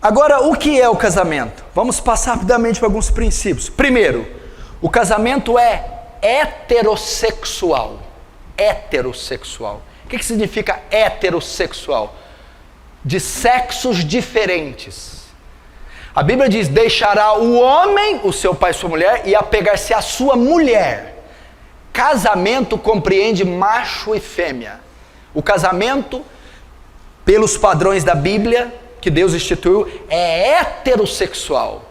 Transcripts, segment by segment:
Agora, o que é o casamento? Vamos passar rapidamente por alguns princípios. Primeiro, o casamento é heterossexual. Heterossexual. O que significa heterossexual? De sexos diferentes. A Bíblia diz: deixará o homem, o seu pai e sua mulher, e apegar-se à sua mulher. Casamento compreende macho e fêmea. O casamento, pelos padrões da Bíblia, que Deus instituiu, é heterossexual.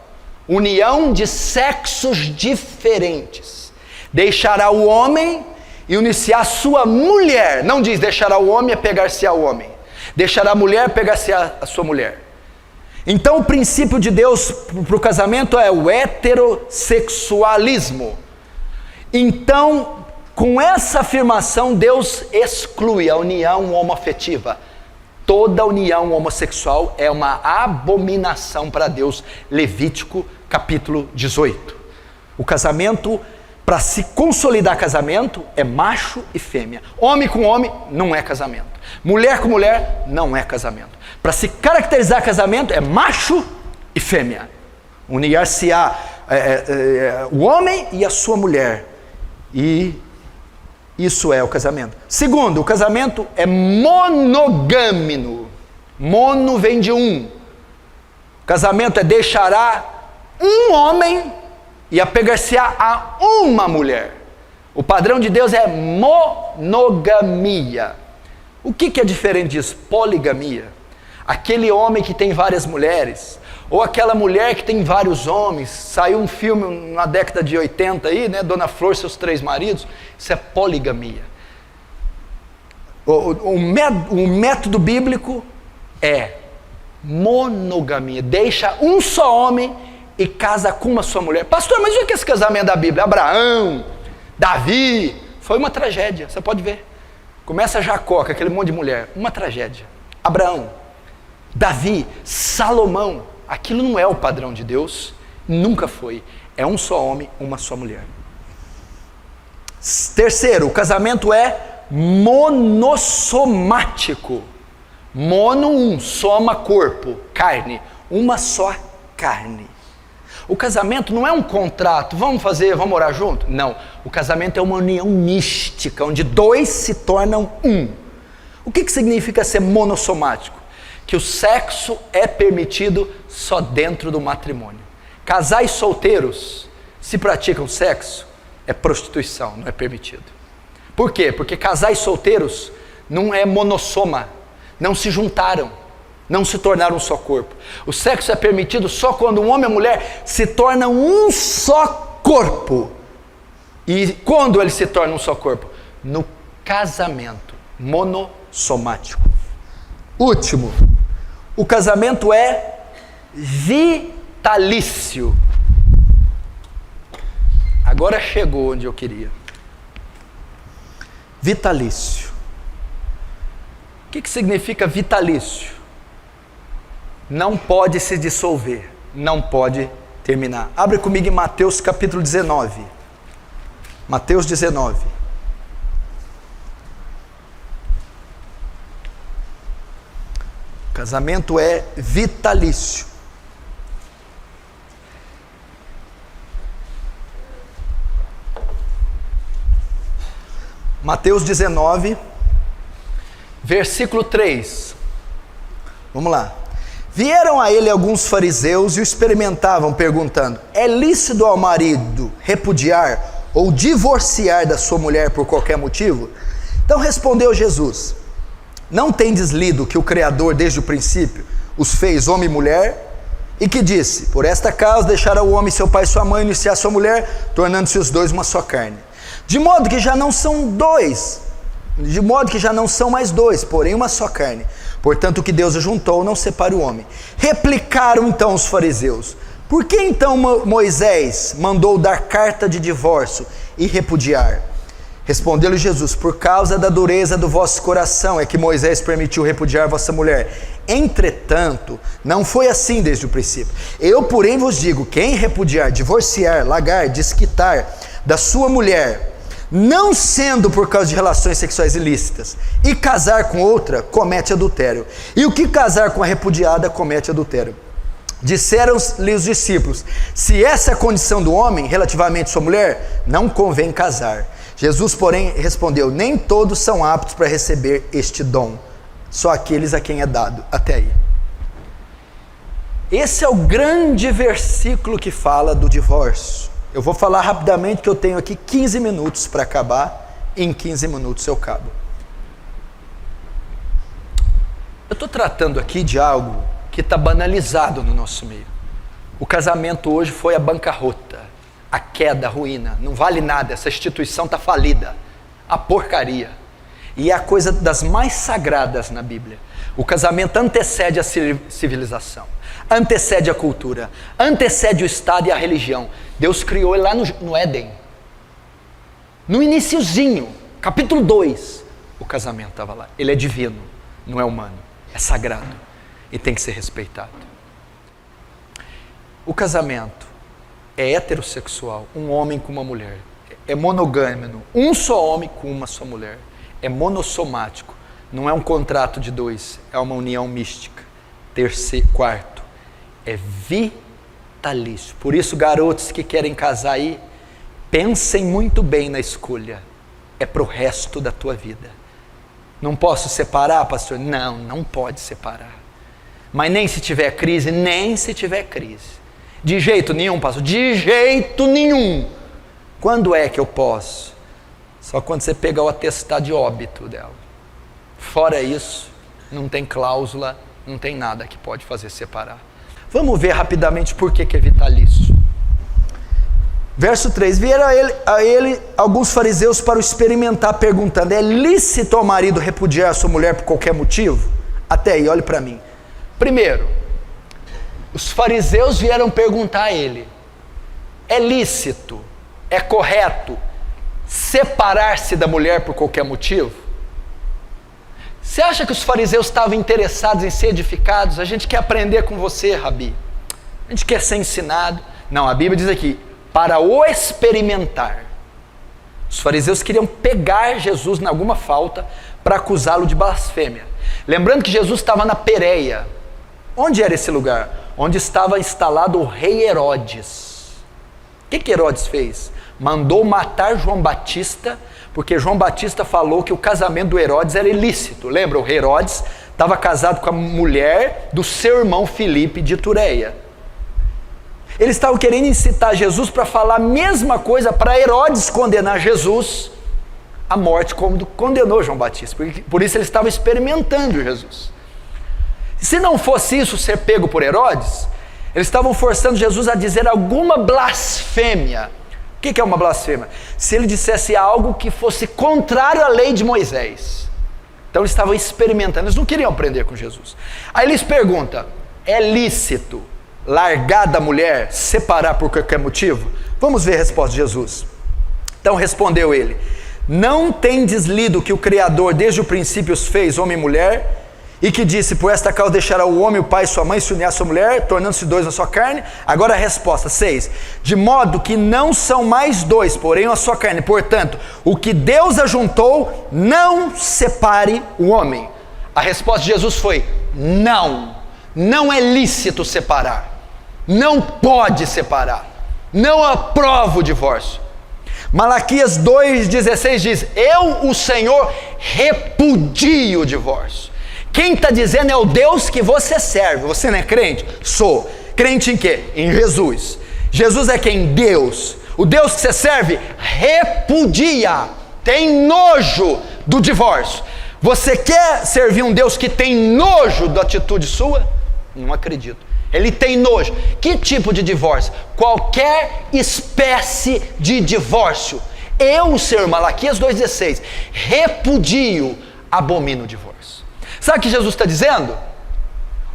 União de sexos diferentes. Deixará o homem e unir-se à sua mulher. Não diz deixará o homem e apegar-se ao homem. Deixará a mulher e pegar-se à sua mulher. Então o princípio de Deus para o casamento é o heterossexualismo. Então, com essa afirmação, Deus exclui a união homoafetiva. Toda união homossexual é uma abominação para Deus. Levítico capítulo 18. O casamento, para se consolidar casamento, é macho e fêmea. Homem com homem não é casamento. Mulher com mulher não é casamento. Para se caracterizar casamento é macho e fêmea. Unir-se-á o homem e a sua mulher. E isso é o casamento. Segundo, o casamento é monogâmico. Mono vem de um. O casamento é deixará um homem e apegar-se-á a uma mulher. O padrão de Deus é monogamia. O que é diferente disso? Poligamia. Aquele homem que tem várias mulheres, ou aquela mulher que tem vários homens. Saiu um filme na década de 80 aí, né? Dona Flor e seus 3 maridos. Isso é poligamia. O método bíblico é monogamia. Deixa um só homem e casa com uma só mulher. Pastor, mas o que é esse casamento da Bíblia? Abraão, Davi, foi uma tragédia, você pode ver. Começa Jacó, com aquele monte de mulher, uma tragédia. Abraão, Davi, Salomão, aquilo não é o padrão de Deus, nunca foi. É um só homem, uma só mulher. Terceiro, o casamento é monossomático. Mono, um, soma, corpo, carne, uma só carne. O casamento não é um contrato, vamos morar junto? Não, o casamento é uma união mística, onde 2 se tornam um. O que significa ser monossomático? Que o sexo é permitido só dentro do matrimônio. Casais solteiros, se praticam sexo, é prostituição, não é permitido. Por quê? Porque casais solteiros não é monossoma, não se juntaram, não se tornaram um só corpo. O sexo é permitido só quando um homem e a mulher se tornam um só corpo. E quando eles se tornam um só corpo? No casamento monossomático. Último, o casamento é vitalício. Agora chegou onde eu queria. Vitalício. O que significa vitalício? Não pode se dissolver, não pode terminar. Abre comigo em Mateus capítulo 19. Mateus 19. O casamento é vitalício. Mateus 19, versículo 3. Vamos lá. Vieram a ele alguns fariseus e o experimentavam, perguntando: é lícito ao marido repudiar ou divorciar da sua mulher por qualquer motivo? Então respondeu Jesus: não tendes lido que o Criador desde o princípio os fez homem e mulher? E que disse: por esta causa deixará o homem seu pai e sua mãe, unir-se-á a sua mulher, tornando-se os dois uma só carne. De modo que já não são mais dois, porém uma só carne. Portanto, o que Deus ajuntou, não separe o homem. Replicaram então os fariseus: por que então Moisés mandou dar carta de divórcio e repudiar? Respondeu-lhe Jesus: por causa da dureza do vosso coração é que Moisés permitiu repudiar vossa mulher. Entretanto, não foi assim desde o princípio. Eu, porém, vos digo: quem repudiar, divorciar, largar, desquitar da sua mulher, não sendo por causa de relações sexuais ilícitas, e casar com outra, comete adultério. E o que casar com a repudiada, comete adultério. Disseram-lhe os discípulos: se essa é a condição do homem relativamente à sua mulher, não convém casar. Jesus, porém, respondeu: nem todos são aptos para receber este dom, só aqueles a quem é dado. Até aí. Esse é o grande versículo que fala do divórcio. Eu vou falar rapidamente, que eu tenho aqui 15 minutos para acabar. Em 15 minutos eu acabo. Eu estou tratando aqui de algo que está banalizado no nosso meio. O casamento hoje foi a bancarrota, a queda, a ruína. Não vale nada, essa instituição está falida. A porcaria. E é a coisa das mais sagradas na Bíblia. O casamento antecede a civilização, antecede a cultura, antecede o Estado e a religião. Deus criou ele lá no Éden. No iniciozinho, capítulo 2, o casamento estava lá. Ele é divino, não é humano, é sagrado e tem que ser respeitado. O casamento é heterossexual, um homem com uma mulher. É monogâmico, um só homem com uma só mulher. É monossomático, não é um contrato de dois, é uma união mística. Quarto, é vitalício. Por isso, garotos que querem casar aí, pensem muito bem na escolha. É para o resto da tua vida. Não posso separar, pastor? Não, não pode separar. Mas nem se tiver crise, nem se tiver crise. De jeito nenhum, pastor? De jeito nenhum. Quando é que eu posso? Só quando você pegar o atestado de óbito dela. Fora isso, não tem cláusula, não tem nada que pode fazer separar. Vamos ver rapidamente por que é vitalício. Verso 3, vieram a ele alguns fariseus para o experimentar, perguntando: é lícito ao marido repudiar a sua mulher por qualquer motivo? Até aí, olhe para mim. Primeiro, os fariseus vieram perguntar a ele: é lícito, é correto separar-se da mulher por qualquer motivo? Você acha que os fariseus estavam interessados em ser edificados? A gente quer aprender com você, Rabi. A gente quer ser ensinado. Não, a Bíblia diz aqui: para o experimentar. Os fariseus queriam pegar Jesus em alguma falta para acusá-lo de blasfêmia. Lembrando que Jesus estava na Pérea. Onde era esse lugar? Onde estava instalado o rei Herodes. O que Herodes fez? Mandou matar João Batista, porque João Batista falou que o casamento do Herodes era ilícito. Lembra? O rei Herodes estava casado com a mulher do seu irmão Filipe de Itureia. Eles estavam querendo incitar Jesus para falar a mesma coisa, para Herodes condenar Jesus à morte, como condenou João Batista. Por isso eles estavam experimentando Jesus. Se não fosse isso, ser pego por Herodes, eles estavam forçando Jesus a dizer alguma blasfêmia. O que é uma blasfêmia? Se ele dissesse algo que fosse contrário à lei de Moisés. Então eles estavam experimentando, eles não queriam aprender com Jesus. Aí eles perguntam: é lícito largar da mulher, separar por qualquer motivo? Vamos ver a resposta de Jesus. Então respondeu ele: não tendes lido que o Criador desde o princípio os fez homem e mulher, e que disse: por esta causa deixará o homem, o pai e sua mãe, se unir à sua mulher, tornando-se dois na sua carne? Agora a resposta, 6. De modo que não são mais dois, porém a sua carne. Portanto, o que Deus ajuntou, não separe o homem. A resposta de Jesus foi: não. Não é lícito separar. Não pode separar. Não aprova o divórcio. Malaquias 2,16 diz: eu, o Senhor, repudio o divórcio. Quem está dizendo é o Deus que você serve. Você não é crente? Sou. Crente em quê? Em Jesus. Jesus é quem? Deus. O Deus que você serve repudia, tem nojo do divórcio. Você quer servir um Deus que tem nojo da atitude sua? Não acredito. Ele tem nojo. Que tipo de divórcio? Qualquer espécie de divórcio. Eu, Senhor, Malaquias 2,16, repudio, abomino o divórcio. Sabe o que Jesus está dizendo?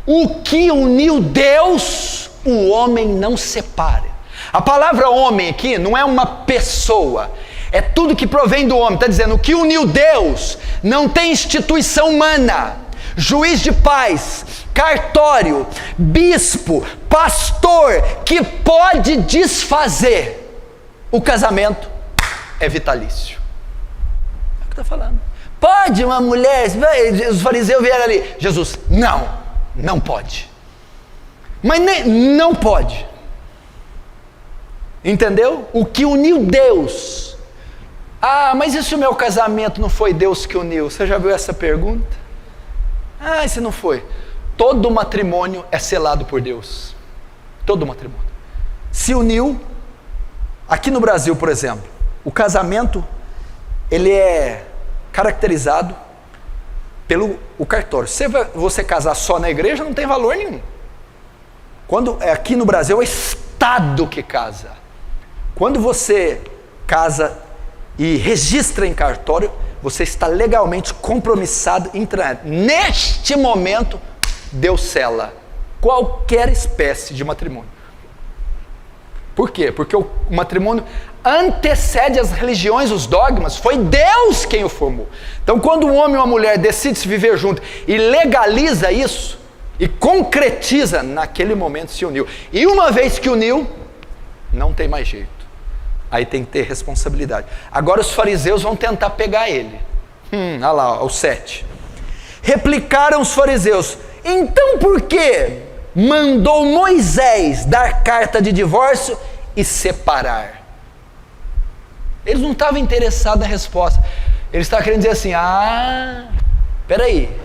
O que uniu Deus, o homem não separa. A palavra homem aqui não é uma pessoa, é tudo que provém do homem. Está dizendo: o que uniu Deus não tem instituição humana, juiz de paz, cartório, bispo, pastor, que pode desfazer. O casamento é vitalício. É o que está falando. Pode uma mulher, os fariseus vieram ali: Jesus, não pode. Mas não pode. Entendeu? O que uniu Deus. Ah, mas e se o meu casamento não foi Deus que uniu? Você já viu essa pergunta? Ah, e se não foi? Todo matrimônio é selado por Deus. Todo matrimônio. Se uniu. Aqui no Brasil, por exemplo, o casamento, ele é caracterizado pelo cartório. Se você casar só na igreja, não tem valor nenhum. Quando aqui no Brasil é o Estado que casa. Quando você casa e registra em cartório, você está legalmente compromissado em entrar. Neste momento, Deus sela qualquer espécie de matrimônio. Por quê? Porque o matrimônio antecede as religiões, os dogmas. Foi Deus quem o formou. Então, quando um homem e uma mulher decidem se viver junto e legaliza isso, e concretiza, naquele momento se uniu. E uma vez que uniu, não tem mais jeito. Aí tem que ter responsabilidade. Agora os fariseus vão tentar pegar ele. Olha lá, o 7. Replicaram os fariseus: então por que mandou Moisés dar carta de divórcio e separar? Eles não estavam interessados na resposta. Eles estavam querendo dizer assim: peraí,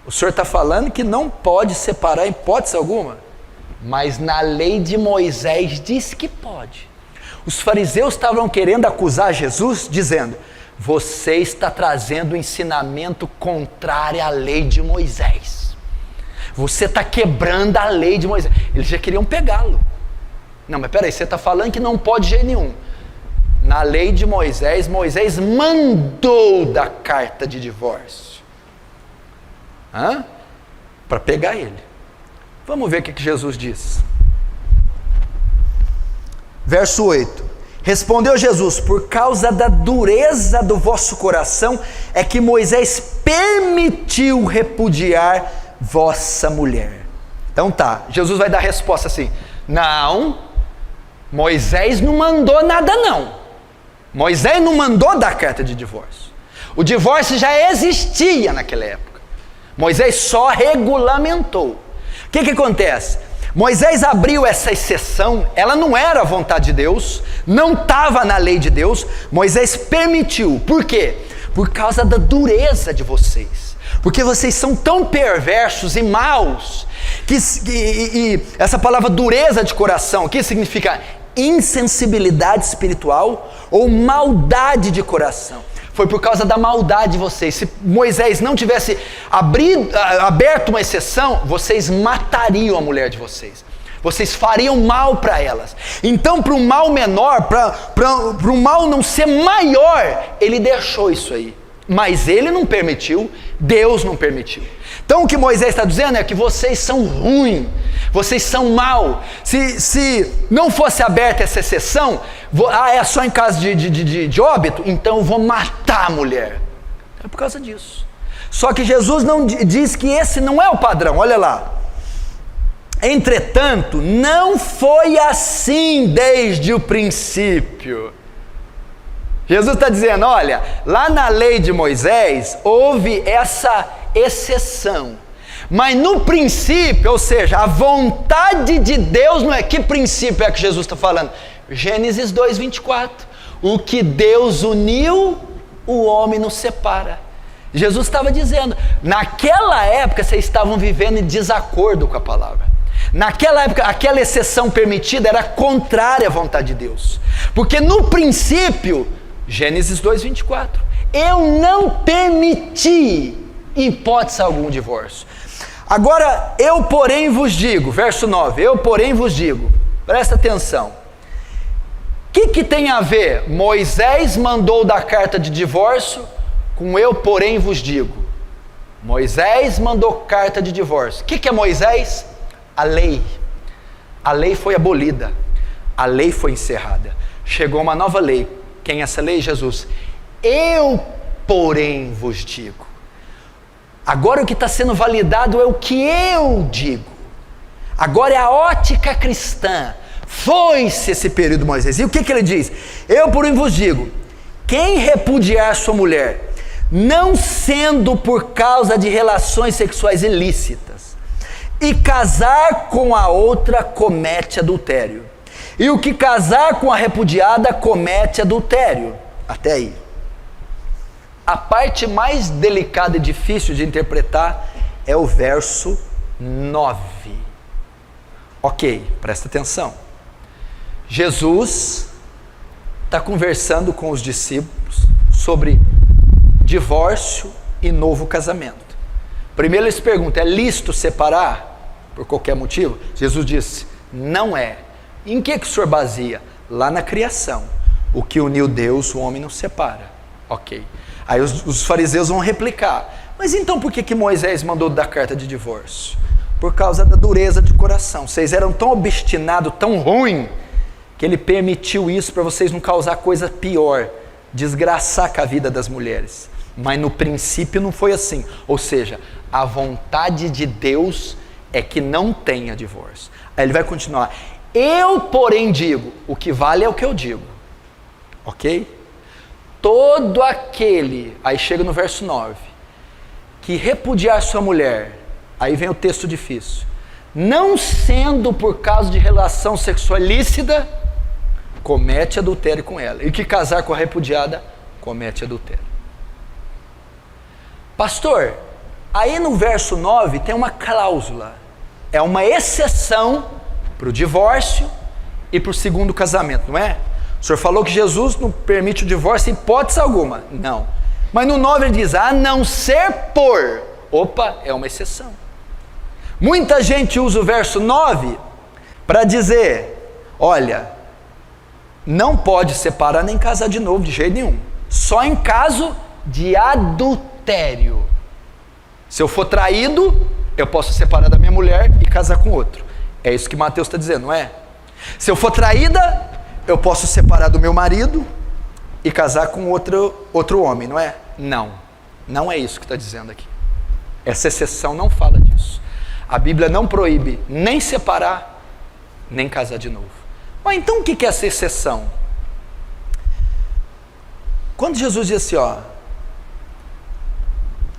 o senhor está falando que não pode separar em hipótese alguma? Mas na lei de Moisés diz que pode. Os fariseus estavam querendo acusar Jesus, dizendo: você está trazendo um ensinamento contrário à lei de Moisés. Você está quebrando a lei de Moisés. Eles já queriam pegá-lo. Não, mas peraí, você está falando que não pode de jeito nenhum. Na lei de Moisés, Moisés mandou dar carta de divórcio. Para pegar ele. Vamos ver o que Jesus diz. Verso 8. Respondeu Jesus: por causa da dureza do vosso coração é que Moisés permitiu repudiar vossa mulher. Então tá, Jesus vai dar a resposta assim: não, Moisés não mandou nada não. Moisés não mandou dar carta de divórcio. O divórcio já existia naquela época. Moisés só regulamentou. O que acontece? Moisés abriu essa exceção, ela não era a vontade de Deus, não estava na lei de Deus. Moisés permitiu. Por quê? Por causa da dureza de vocês. Porque vocês são tão perversos e maus, e essa palavra dureza de coração, que significa insensibilidade espiritual ou maldade de coração. Foi por causa da maldade de vocês. Se Moisés não tivesse aberto uma exceção, vocês matariam a mulher de vocês. Vocês fariam mal para elas. Então, para um mal menor, para um mal não ser maior, ele deixou isso aí. Mas ele não permitiu, Deus não permitiu. Então o que Moisés está dizendo é que vocês são ruins, vocês são mal. Se não fosse aberta essa exceção, é só em caso de óbito, então eu vou matar a mulher. É por causa disso. Só que Jesus não diz que esse não é o padrão, olha lá. Entretanto, não foi assim desde o princípio. Jesus está dizendo: olha, lá na lei de Moisés houve essa exceção, mas no princípio, ou seja, a vontade de Deus não é. Que princípio é que Jesus está falando? Gênesis 2:24. O que Deus uniu, o homem não separa. Jesus estava dizendo, naquela época vocês estavam vivendo em desacordo com a palavra. Naquela época, aquela exceção permitida era contrária à vontade de Deus, porque no princípio, Gênesis 2:24, eu não permiti em hipótese algum divórcio. Agora, eu porém vos digo, verso 9, eu porém vos digo, presta atenção, o que tem a ver Moisés mandou dar carta de divórcio com eu porém vos digo? Moisés mandou carta de divórcio. O que é Moisés? A lei. A lei foi abolida, a lei foi encerrada, chegou uma nova lei. Quem é essa lei? Jesus. Eu porém vos digo. Agora o que está sendo validado é o que eu digo. Agora é a ótica cristã. Foi-se esse período de Moisés. E o que ele diz? Eu porém vos digo, quem repudiar sua mulher, não sendo por causa de relações sexuais ilícitas, e casar com a outra comete adultério. E o que casar com a repudiada comete adultério. Até aí. A parte mais delicada e difícil de interpretar é o verso 9. Ok, presta atenção. Jesus está conversando com os discípulos sobre divórcio e novo casamento. Primeiro eles perguntam, é lícito separar por qualquer motivo? Jesus disse, não é. Em que o senhor baseia? Lá na criação. O que uniu Deus, o homem não separa. Ok. Aí os fariseus vão replicar, mas então por que Moisés mandou dar carta de divórcio? Por causa da dureza de coração. Vocês eram tão obstinados, tão ruim, que ele permitiu isso para vocês não causar coisa pior, desgraçar com a vida das mulheres. Mas no princípio não foi assim. Ou seja, a vontade de Deus é que não tenha divórcio. Aí ele vai continuar. Eu, porém, digo, o que vale é o que eu digo. Ok? Todo aquele, aí chega no verso 9, que repudiar sua mulher, aí vem o texto difícil, não sendo por causa de relação sexual ilícita, comete adultério com ela. E que casar com a repudiada, comete adultério. Pastor, aí no verso 9 tem uma cláusula, é uma exceção para o divórcio e para o segundo casamento, não é? O senhor falou que Jesus não permite o divórcio em hipótese alguma. Não. Mas no 9 ele diz, a não ser por. Opa, é uma exceção. Muita gente usa o verso 9 para dizer, olha, não pode separar nem casar de novo de jeito nenhum. Só em caso de adultério. Se eu for traído, eu posso separar da minha mulher e casar com outro. É isso que Mateus está dizendo, não é? Se eu for traída, eu posso separar do meu marido e casar com outro homem, não é? Não, não é isso que está dizendo aqui. Essa exceção não fala disso. A Bíblia não proíbe nem separar, nem casar de novo. Mas então o que é essa exceção? Quando Jesus diz assim, ó,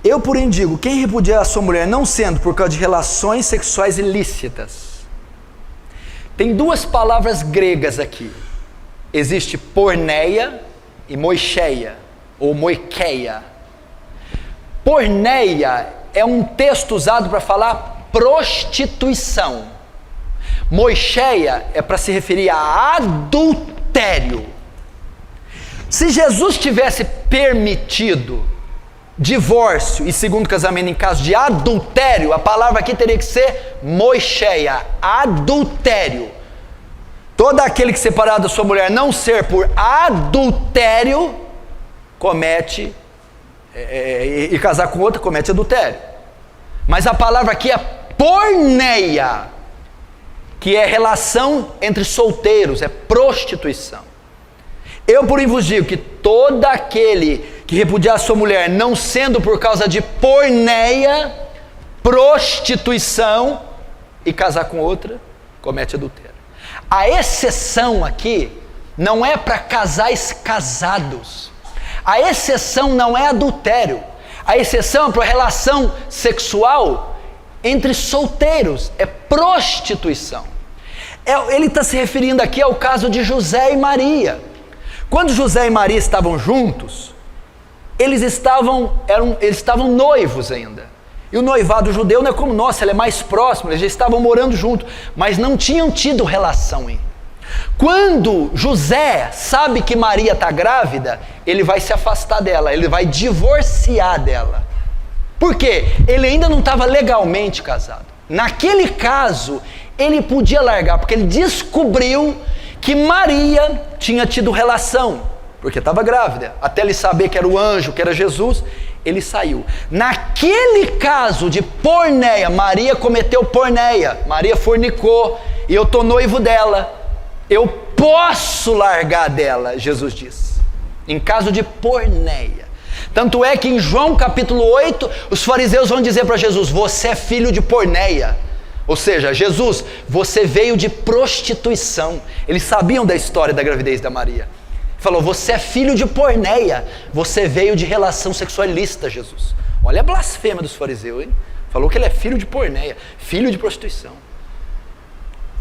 eu porém digo, quem repudiar a sua mulher não sendo por causa de relações sexuais ilícitas. Tem duas palavras gregas aqui. Existe porneia e moicheia, ou moikeia. Porneia é um texto usado para falar prostituição. Moicheia é para se referir a adultério. Se Jesus tivesse permitido divórcio e segundo casamento em caso de adultério, a palavra aqui teria que ser moicheia, adultério. Todo aquele que separar da sua mulher não ser por adultério, comete, e casar com outra, comete adultério. Mas a palavra aqui é porneia, que é relação entre solteiros, é prostituição. Eu, porém, vos digo que todo aquele que repudiar a sua mulher, não sendo por causa de porneia, prostituição, e casar com outra, comete adultério. A exceção aqui não é para casais casados. A exceção não é adultério. A exceção é para relação sexual entre solteiros. É prostituição. Ele está se referindo aqui ao caso de José e Maria. Quando José e Maria estavam juntos, eles estavam noivos ainda. E o noivado judeu não é como nós, ele é mais próximo, eles já estavam morando juntos, mas não tinham tido relação ainda. Quando José sabe que Maria está grávida, ele vai se afastar dela, ele vai divorciar dela. Por quê? Ele ainda não estava legalmente casado. Naquele caso, ele podia largar, porque ele descobriu que Maria tinha tido relação, porque estava grávida. Até ele saber que era o anjo, que era Jesus, ele saiu. Naquele caso de porneia, Maria cometeu porneia, Maria fornicou, e eu estou noivo dela, eu posso largar dela, Jesus diz, em caso de porneia. Tanto é que em João capítulo 8, os fariseus vão dizer para Jesus, você é filho de porneia. Ou seja, Jesus, você veio de prostituição. Eles sabiam da história da gravidez da Maria. Falou, você é filho de porneia, você veio de relação sexual ilícita, Jesus. Olha a blasfêmia dos fariseus, hein? Falou que ele é filho de porneia, filho de prostituição.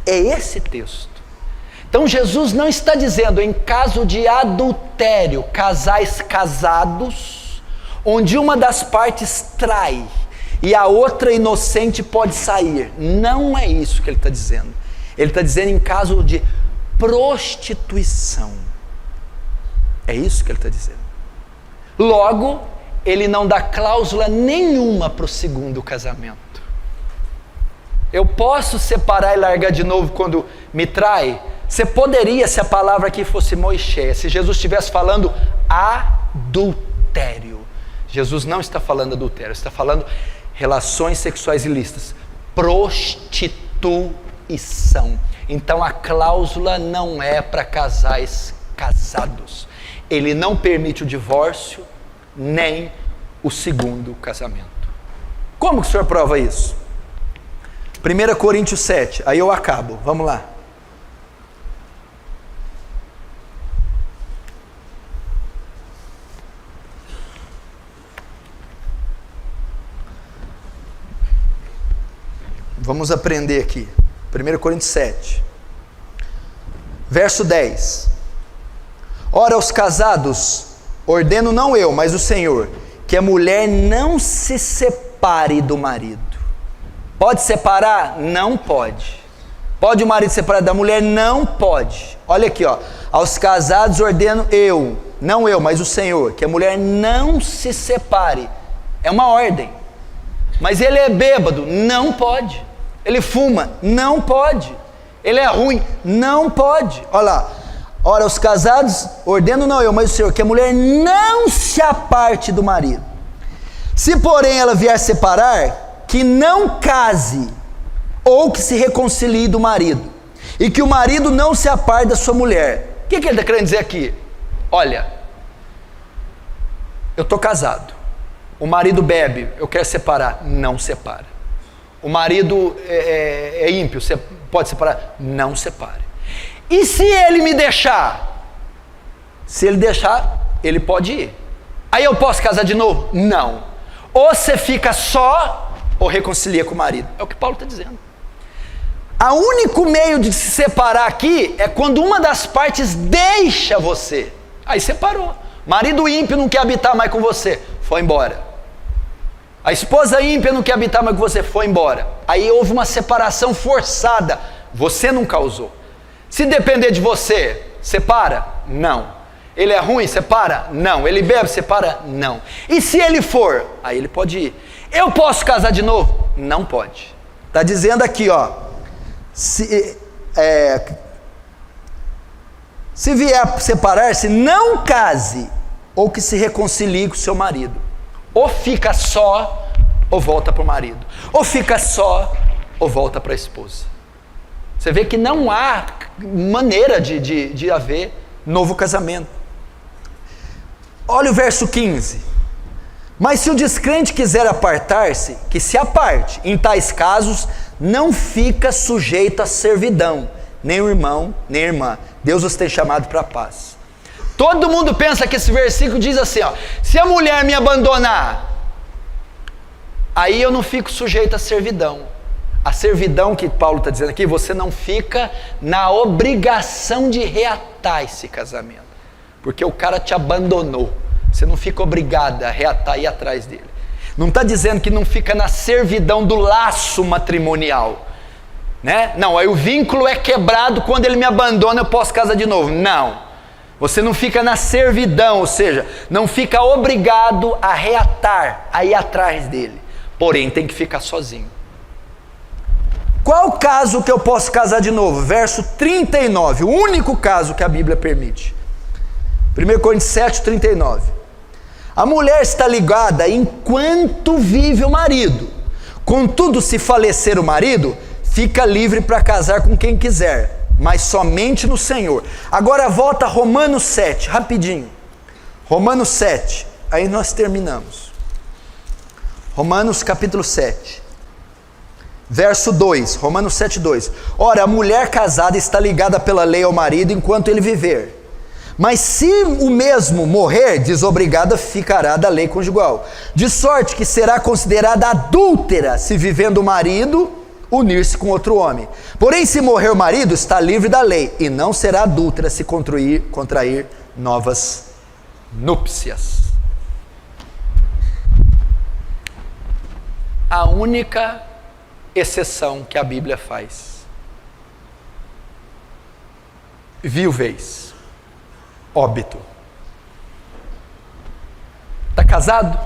É esse texto. Então Jesus não está dizendo em caso de adultério, casais casados, onde uma das partes trai e a outra inocente pode sair. Não é isso que ele está dizendo. Ele está dizendo em caso de prostituição. É isso que ele está dizendo. Logo, ele não dá cláusula nenhuma para o segundo casamento. Eu posso separar e largar de novo quando me trai? Você poderia, se a palavra aqui fosse moixé, se Jesus estivesse falando adultério. Jesus não está falando adultério, está falando relações sexuais ilícitas, prostituição. Então a cláusula não é para casais casados. Ele não permite o divórcio, nem o segundo casamento. Como que o senhor prova isso? 1 Coríntios 7, aí eu acabo, vamos lá. Vamos aprender aqui. 1 Coríntios 7, verso 10. Ora, aos casados, ordeno não eu, mas o Senhor, que a mulher não se separe do marido. Pode separar? Não pode. Pode o marido separar da mulher? Não pode. Olha aqui, ó. Aos casados ordeno eu, não eu, mas o Senhor, que a mulher não se separe. É uma ordem. Mas ele é bêbado? Não pode. Ele fuma? Não pode. Ele é ruim? Não pode. Olha lá. Ora, os casados, ordeno não eu, mas o Senhor, que a mulher não se aparte do marido. Se porém ela vier separar, que não case, ou que se reconcilie do marido, e que o marido não se aparte da sua mulher. O que ele está querendo dizer aqui? Olha, eu estou casado, o marido bebe, eu quero separar, não separa. O marido é ímpio, você pode separar? Não separe. E se ele me deixar? Se ele deixar, ele pode ir. Aí eu posso casar de novo? Não. Ou você fica só, ou reconcilia com o marido. É o que Paulo está dizendo. O único meio de se separar aqui é quando uma das partes deixa você. Aí separou. Marido ímpio não quer habitar mais com você, foi embora. A esposa ímpia não quer habitar mais com você, foi embora. Aí houve uma separação forçada, você não causou. Se depender de você, separa? Não. Ele é ruim, separa? Não. Ele bebe, separa? Não. E se ele for? Aí ele pode ir. Eu posso casar de novo? Não pode. Está dizendo aqui, ó. Se vier separar-se, não case, ou que se reconcilie com o seu marido. Ou fica só, ou volta para o marido. Ou fica só, ou volta para a esposa. Você vê que não há maneira de haver novo casamento. Olha o verso 15. Mas se o descrente quiser apartar-se, que se aparte. Em tais casos, não fica sujeito à servidão, nem o irmão, nem a irmã. Deus os tem chamado para a paz. Todo mundo pensa que esse versículo diz assim, ó, se a mulher me abandonar, aí eu não fico sujeito à servidão. A servidão que Paulo está dizendo aqui, você não fica na obrigação de reatar esse casamento, porque o cara te abandonou. Você não fica obrigado a reatar e ir atrás dele. Não está dizendo que não fica na servidão do laço matrimonial, né? Não, aí o vínculo é quebrado, quando ele me abandona eu posso casar de novo. Não. Você não fica na servidão, ou seja, não fica obrigado a reatar, a ir atrás dele. Porém, tem que ficar sozinho. Qual o caso que eu posso casar de novo? Verso 39, o único caso que a Bíblia permite. 1 Coríntios 7, 39. A mulher está ligada enquanto vive o marido. Contudo, se falecer o marido, fica livre para casar com quem quiser, mas somente no Senhor. Agora volta a Romanos 7, rapidinho. Romanos 7, aí nós terminamos. Romanos capítulo 7, verso 2, Romanos 7, 2. Ora, a mulher casada está ligada pela lei ao marido enquanto ele viver. Mas se o mesmo morrer, desobrigada ficará da lei conjugal, de sorte que será considerada adúltera se vivendo o marido unir-se com outro homem. Porém, se morrer o marido, está livre da lei, e não será adúltera se contrair novas núpcias. A única exceção que a Bíblia faz: viuvez, óbito. Está casado?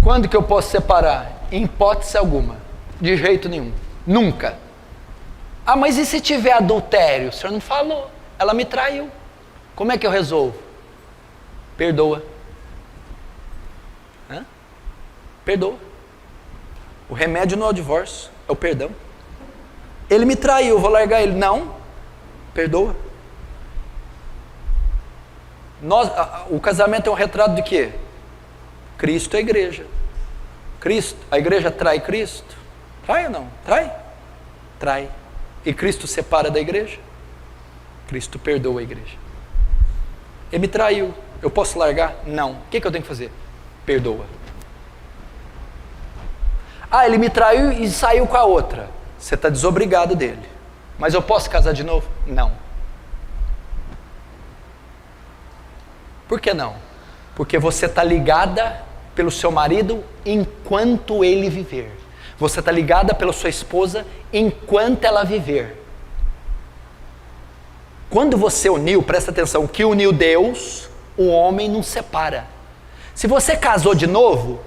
Quando que eu posso separar? Em hipótese alguma, de jeito nenhum, nunca. Ah, mas e se tiver adultério? O senhor não falou, ela me traiu, como é que eu resolvo? Perdoa. Perdoa. O remédio não é o divórcio, é o perdão. Ele me traiu, vou largar ele. Não, perdoa. O casamento é um retrato de quê? Cristo é a igreja. Cristo, a igreja trai Cristo? Trai ou não? Trai? Trai. E Cristo separa da igreja? Cristo perdoa a igreja. Ele me traiu, eu posso largar? Não. O que eu tenho que fazer? Perdoa. Ah, ele me traiu e saiu com a outra. Você está desobrigado dele. Mas eu posso casar de novo? Não. Por que não? Porque você está ligada pelo seu marido enquanto ele viver. Você está ligada pela sua esposa enquanto ela viver. Quando você uniu, presta atenção, que uniu Deus, o homem não separa. Se você casou de novo,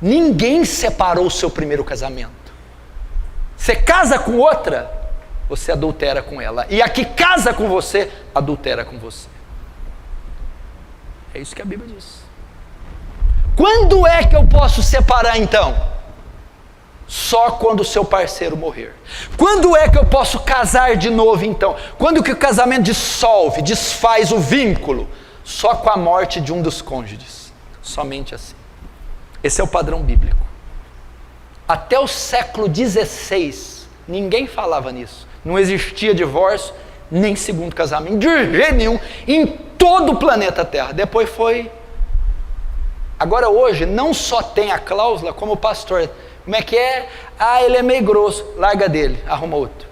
ninguém separou o seu primeiro casamento. Você casa com outra, você adultera com ela. E a que casa com você, adultera com você. É isso que a Bíblia diz. Quando é que eu posso separar então? Só quando o seu parceiro morrer. Quando é que eu posso casar de novo então? Quando que o casamento dissolve, desfaz o vínculo? Só com a morte de um dos cônjuges. Somente assim. Esse é o padrão bíblico. Até o século XVI, ninguém falava nisso. Não existia divórcio, nem segundo casamento, de jeito nenhum, em todo o planeta Terra. Depois foi. Agora hoje, não só tem a cláusula, como o pastor. Como é que é? Ah, ele é meio grosso, larga dele, arruma outro.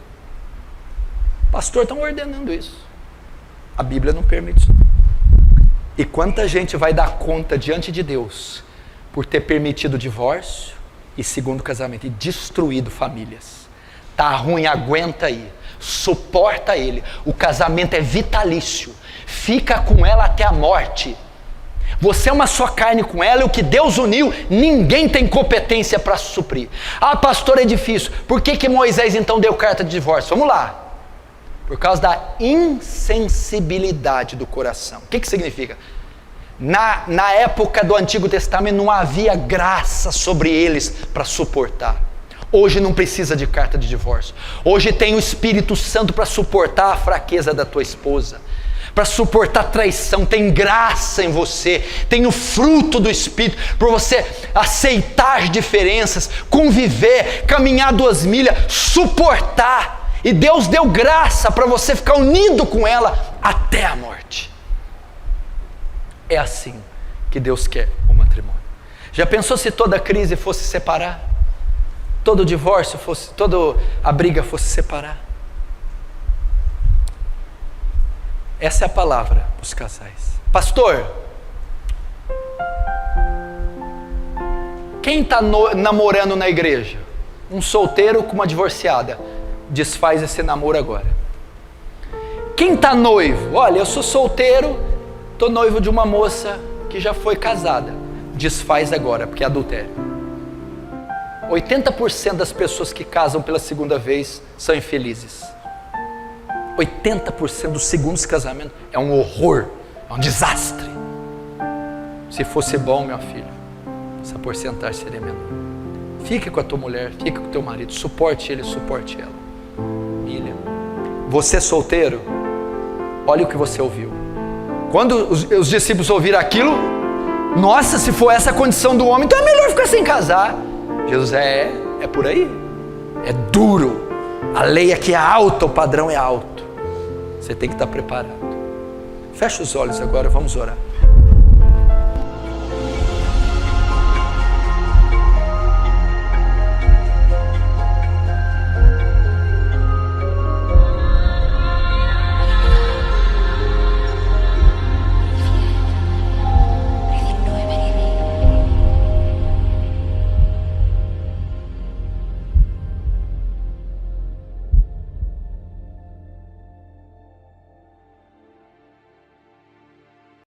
Pastor, estão ordenando isso. A Bíblia não permite isso. E quanta gente vai dar conta diante de Deus por ter permitido o divórcio e segundo casamento e destruído famílias. Tá ruim, aguenta aí, suporta ele. O casamento é vitalício, fica com ela até a morte. Você é uma só carne com ela, e o que Deus uniu, ninguém tem competência para suprir. Ah, pastor, é difícil. Por que Moisés então deu carta de divórcio? Vamos lá. Por causa da insensibilidade do coração. O que significa? Na época do Antigo Testamento não havia graça sobre eles para suportar. Hoje não precisa de carta de divórcio. Hoje tem o Espírito Santo para suportar a fraqueza da tua esposa, para suportar traição. Tem graça em você, tem o fruto do Espírito para você aceitar diferenças, conviver, caminhar 2 milhas, suportar. E Deus deu graça para você ficar unido com ela até a morte. É assim que Deus quer o matrimônio. Já pensou se toda crise fosse separar? Todo divórcio fosse, toda a briga fosse separar? Essa é a palavra para os casais. Pastor, quem está namorando na igreja? Um solteiro com uma divorciada. Desfaz esse namoro agora. Quem está noivo? Olha, eu sou solteiro, estou noivo de uma moça que já foi casada. Desfaz agora, porque é adultério. 80% das pessoas que casam pela segunda vez são infelizes. 80% dos segundos casamentos é um horror, é um desastre. Se fosse bom, meu filho, essa porcentagem seria menor. Fique com a tua mulher, fique com o teu marido, suporte ele, suporte ela. Filha, você solteiro, olha o que você ouviu. Quando os discípulos ouviram aquilo, nossa, se for essa a condição do homem, então é melhor ficar sem casar. Jesus é por aí, é duro, a lei aqui é alta, o padrão é alto. Você tem que estar preparado. Fecha os olhos agora, vamos orar.